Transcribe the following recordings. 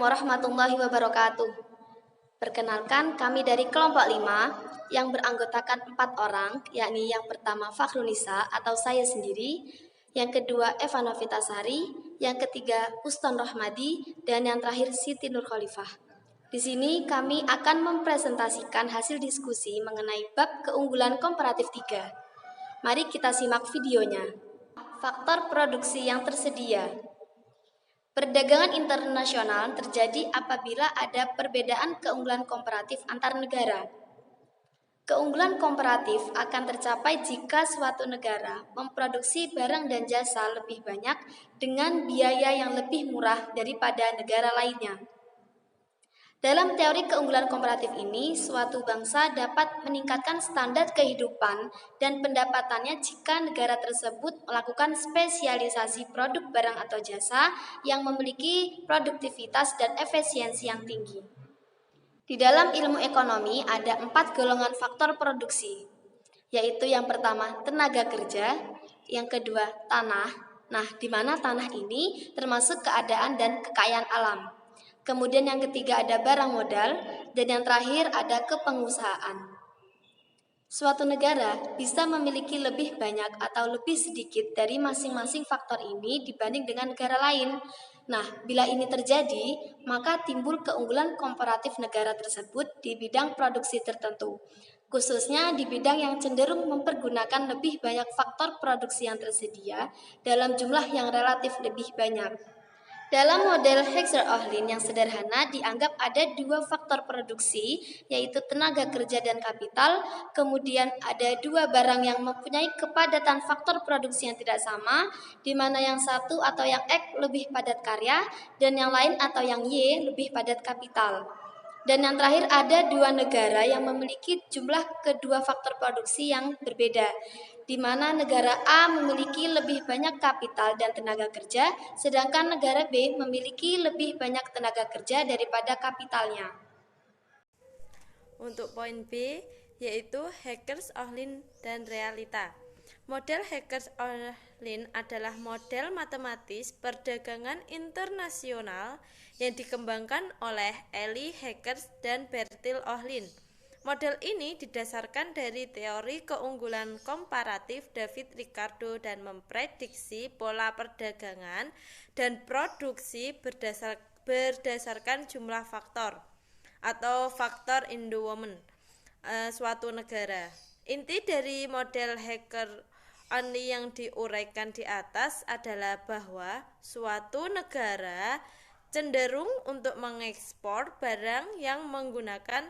warahmatullahi wabarakatuh. Perkenalkan, kami dari kelompok 5 yang beranggotakan 4 orang, yakni yang pertama Fakhrunisa atau saya sendiri, yang kedua Eva Novitasari, yang ketiga Uston Rohmadi, dan yang terakhir Siti Nur Khalifah. Di sini kami akan mempresentasikan hasil diskusi mengenai bab keunggulan komparatif 3. Mari kita simak videonya. Faktor produksi yang tersedia. Perdagangan internasional terjadi apabila ada perbedaan keunggulan komparatif antar negara. Keunggulan komparatif akan tercapai jika suatu negara memproduksi barang dan jasa lebih banyak dengan biaya yang lebih murah daripada negara lainnya. Dalam teori keunggulan komparatif ini, suatu bangsa dapat meningkatkan standar kehidupan dan pendapatannya jika negara tersebut melakukan spesialisasi produk barang atau jasa yang memiliki produktivitas dan efisiensi yang tinggi. Di dalam ilmu ekonomi ada 4 golongan faktor produksi, yaitu yang pertama tenaga kerja, yang kedua tanah. Nah, di mana tanah ini termasuk keadaan dan kekayaan alam. Kemudian yang ketiga ada barang modal, dan yang terakhir ada kepengusahaan. Suatu negara bisa memiliki lebih banyak atau lebih sedikit dari masing-masing faktor ini dibanding dengan negara lain. Nah, bila ini terjadi, maka timbul keunggulan komparatif negara tersebut di bidang produksi tertentu, khususnya di bidang yang cenderung mempergunakan lebih banyak faktor produksi yang tersedia dalam jumlah yang relatif lebih banyak. Dalam model Hexer-Ohlin yang sederhana dianggap ada 2 faktor produksi, yaitu tenaga kerja dan kapital. Kemudian ada 2 barang yang mempunyai kepadatan faktor produksi yang tidak sama, di mana yang satu atau yang X lebih padat karya, dan yang lain atau yang Y lebih padat kapital. Dan yang terakhir ada 2 negara yang memiliki jumlah kedua faktor produksi yang berbeda, di mana negara A memiliki lebih banyak kapital dan tenaga kerja, sedangkan negara B memiliki lebih banyak tenaga kerja daripada kapitalnya. Untuk poin B, yaitu Hekers-Ohlin dan realita. Model Hekers-Ohlin adalah model matematis perdagangan internasional yang dikembangkan oleh Eli Heckers dan Bertil Ohlin. Model ini didasarkan dari teori keunggulan komparatif David Ricardo dan memprediksi pola perdagangan dan produksi berdasarkan jumlah faktor atau faktor endowment suatu negara. Inti dari model Hecker-Ohlin yang diuraikan di atas adalah bahwa suatu negara cenderung untuk mengekspor barang yang menggunakan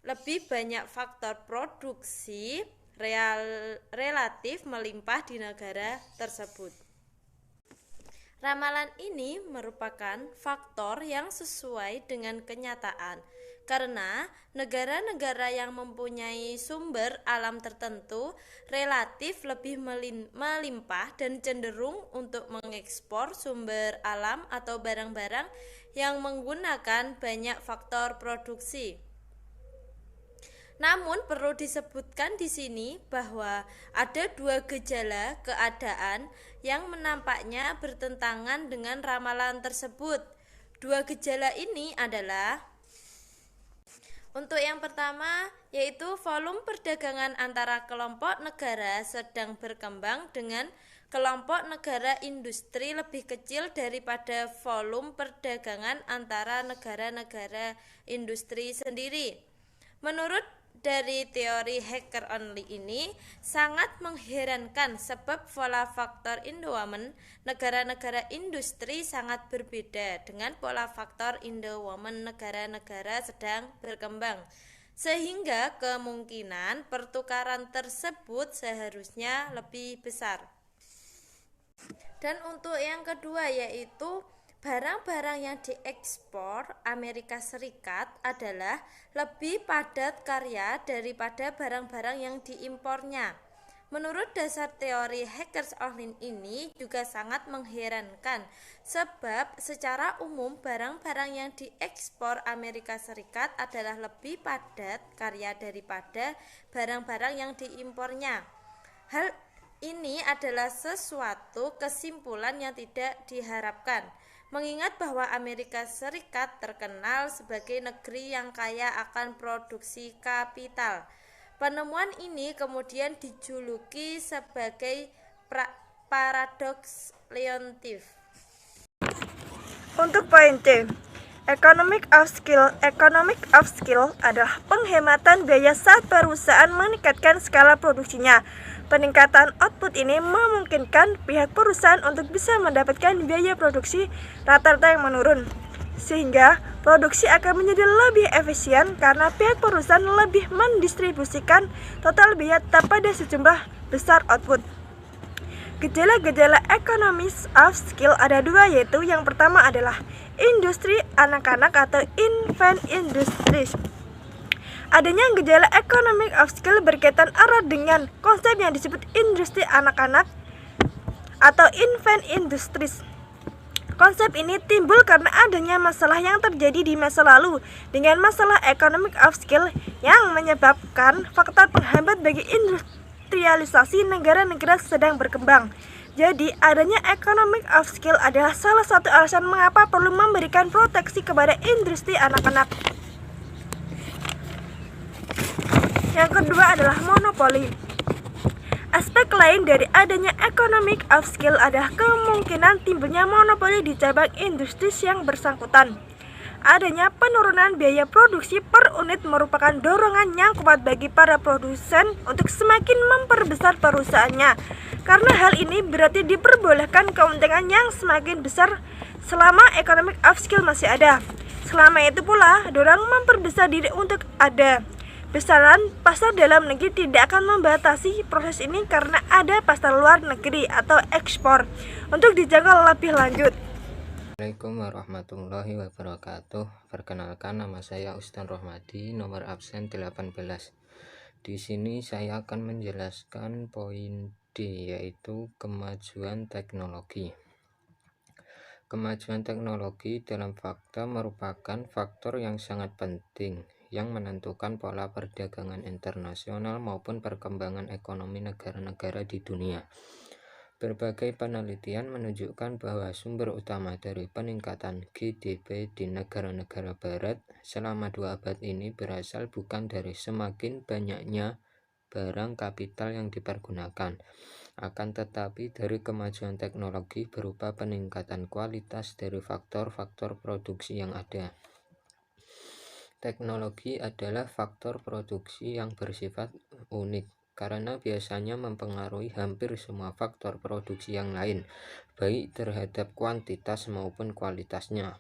lebih banyak faktor produksi relatif melimpah di negara tersebut. Ramalan ini merupakan faktor yang sesuai dengan kenyataan, karena negara-negara yang mempunyai sumber alam tertentu relatif lebih melimpah dan cenderung untuk mengekspor sumber alam atau barang-barang yang menggunakan banyak faktor produksi. Namun perlu disebutkan di sini bahwa ada 2 gejala keadaan yang menampaknya bertentangan dengan ramalan tersebut. 2 gejala ini adalah: untuk yang pertama, yaitu volume perdagangan antara kelompok negara sedang berkembang dengan kelompok negara industri lebih kecil daripada volume perdagangan antara negara-negara industri sendiri. Menurut dari teori Hecker-Ohlin ini sangat mengherankan sebab pola faktor endowment negara-negara industri sangat berbeda dengan pola faktor endowment negara-negara sedang berkembang, sehingga kemungkinan pertukaran tersebut seharusnya lebih besar. Dan untuk yang kedua, yaitu barang-barang yang diekspor Amerika Serikat adalah lebih padat karya daripada barang-barang yang diimpornya. Menurut dasar teori Heckers-Ohlin ini juga sangat mengherankan, sebab secara umum barang-barang yang diekspor Amerika Serikat adalah lebih padat karya daripada barang-barang yang diimpornya. Hal ini adalah sesuatu kesimpulan yang tidak diharapkan. Mengingat bahwa Amerika Serikat terkenal sebagai negeri yang kaya akan produksi kapital. Penemuan ini kemudian dijuluki sebagai paradoks Leontief. Untuk poin C, Economic of Skill. Economic of Skill adalah penghematan biaya saat perusahaan meningkatkan skala produksinya. Peningkatan output ini memungkinkan pihak perusahaan untuk bisa mendapatkan biaya produksi rata-rata yang menurun, sehingga produksi akan menjadi lebih efisien karena pihak perusahaan lebih mendistribusikan total biaya pada sejumlah besar output. Gejala-gejala economies of skill ada dua, yaitu yang pertama adalah industri anak-anak atau infant industries. Adanya gejala economic of skill berkaitan erat dengan konsep yang disebut industri anak-anak atau infant industries. Konsep ini timbul karena adanya masalah yang terjadi di masa lalu dengan masalah economic of skill yang menyebabkan faktor penghambat bagi industrialisasi negara-negara sedang berkembang. Jadi, adanya economic of skill adalah salah satu alasan mengapa perlu memberikan proteksi kepada industri anak-anak. Yang kedua adalah monopoli. Aspek lain dari adanya economic of skill adalah kemungkinan timbulnya monopoli di cabang industri yang bersangkutan. Adanya penurunan biaya produksi per unit merupakan dorongan yang kuat bagi para produsen untuk semakin memperbesar perusahaannya. Karena hal ini berarti diperbolehkan keuntungan yang semakin besar selama economic of skill masih ada. Selama itu pula, dorong memperbesar diri untuk ada. Besaran pasar dalam negeri tidak akan membatasi proses ini karena ada pasar luar negeri atau ekspor untuk dijangkau lebih lanjut. Assalamualaikum warahmatullahi wabarakatuh. Perkenalkan, nama saya Ustaz Rohmadi, nomor absen 18. Di sini saya akan menjelaskan poin D, yaitu kemajuan teknologi. Kemajuan teknologi dalam fakta merupakan faktor yang sangat penting yang menentukan pola perdagangan internasional maupun perkembangan ekonomi negara-negara di dunia. Berbagai penelitian menunjukkan bahwa sumber utama dari peningkatan GDP di negara-negara barat selama 2 abad ini berasal bukan dari semakin banyaknya barang kapital yang dipergunakan, akan tetapi dari kemajuan teknologi berupa peningkatan kualitas dari faktor-faktor produksi yang ada. Teknologi adalah faktor produksi yang bersifat unik karena biasanya mempengaruhi hampir semua faktor produksi yang lain, baik terhadap kuantitas maupun kualitasnya.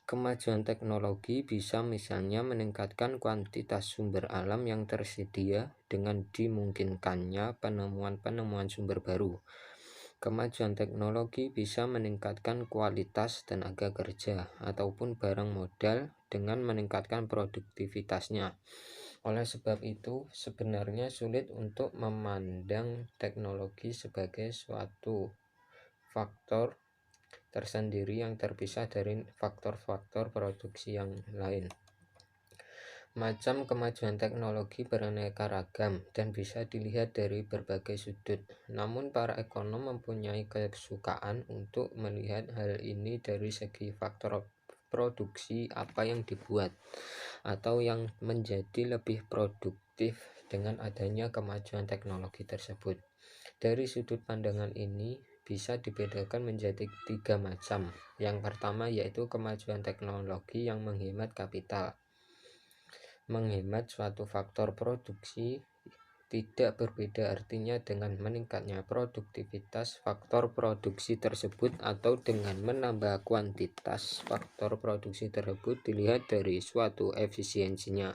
Kemajuan teknologi bisa misalnya meningkatkan kuantitas sumber alam yang tersedia dengan dimungkinkannya penemuan-penemuan sumber baru. Kemajuan teknologi bisa meningkatkan kualitas tenaga kerja ataupun barang modal dengan meningkatkan produktivitasnya. Oleh sebab itu, sebenarnya sulit untuk memandang teknologi sebagai suatu faktor tersendiri yang terpisah dari faktor-faktor produksi yang lain. Macam kemajuan teknologi beraneka ragam dan bisa dilihat dari berbagai sudut. Namun para ekonom mempunyai kesukaan untuk melihat hal ini dari segi faktor produksi apa yang dibuat atau yang menjadi lebih produktif dengan adanya kemajuan teknologi tersebut. Dari sudut pandangan ini bisa dibedakan menjadi 3 macam. Yang pertama yaitu kemajuan teknologi yang menghemat kapital. Menghemat suatu faktor produksi tidak berbeda artinya dengan meningkatnya produktivitas faktor produksi tersebut atau dengan menambah kuantitas faktor produksi tersebut dilihat dari suatu efisiensinya.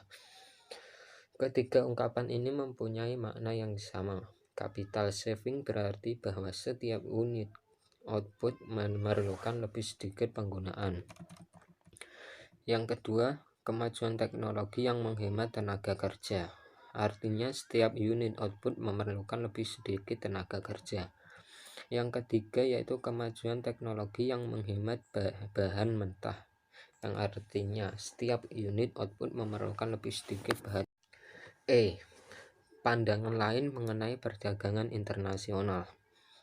Ketiga ungkapan ini mempunyai makna yang sama. Capital saving berarti bahwa setiap unit output memerlukan lebih sedikit penggunaan. Yang kedua, kemajuan teknologi yang menghemat tenaga kerja. Artinya setiap unit output memerlukan lebih sedikit tenaga kerja. Yang ketiga yaitu kemajuan teknologi yang menghemat bahan mentah. Yang artinya setiap unit output memerlukan lebih sedikit bahan. Pandangan lain mengenai perdagangan internasional.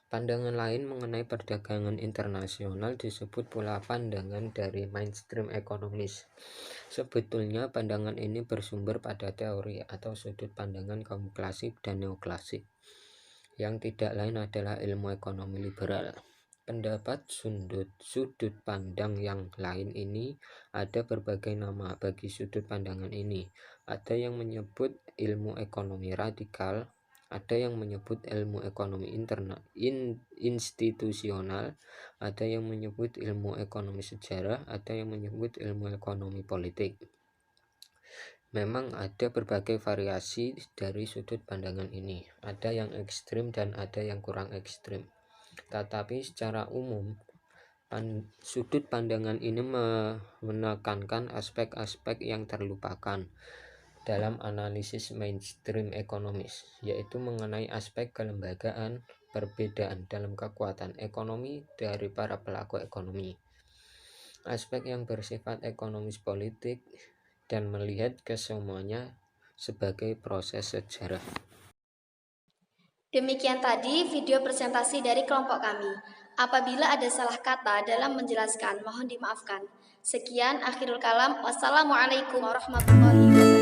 Pandangan lain mengenai perdagangan internasional disebut pula pandangan dari mainstream ekonomis. Sebetulnya pandangan ini bersumber pada teori atau sudut pandangan kaum klasik dan neoklasik, yang tidak lain adalah ilmu ekonomi liberal. Pendapat sudut pandang yang lain ini ada berbagai nama bagi sudut pandangan ini. Ada yang menyebut ilmu ekonomi radikal, ada yang menyebut ilmu ekonomi institusional, ada yang menyebut ilmu ekonomi sejarah, ada yang menyebut ilmu ekonomi politik. Memang ada berbagai variasi dari sudut pandangan ini. Ada yang ekstrim dan ada yang kurang ekstrim. Tetapi secara umum, sudut pandangan ini menekankan aspek-aspek yang terlupakan dalam analisis mainstream ekonomis, yaitu mengenai aspek kelembagaan, perbedaan dalam kekuatan ekonomi dari para pelaku ekonomi, aspek yang bersifat ekonomis politik, dan melihat kesemuanya sebagai proses sejarah. Demikian tadi video presentasi dari kelompok kami. Apabila ada salah kata dalam menjelaskan, mohon dimaafkan. Sekian, akhirul kalam. Wassalamualaikum warahmatullahi wabarakatuh.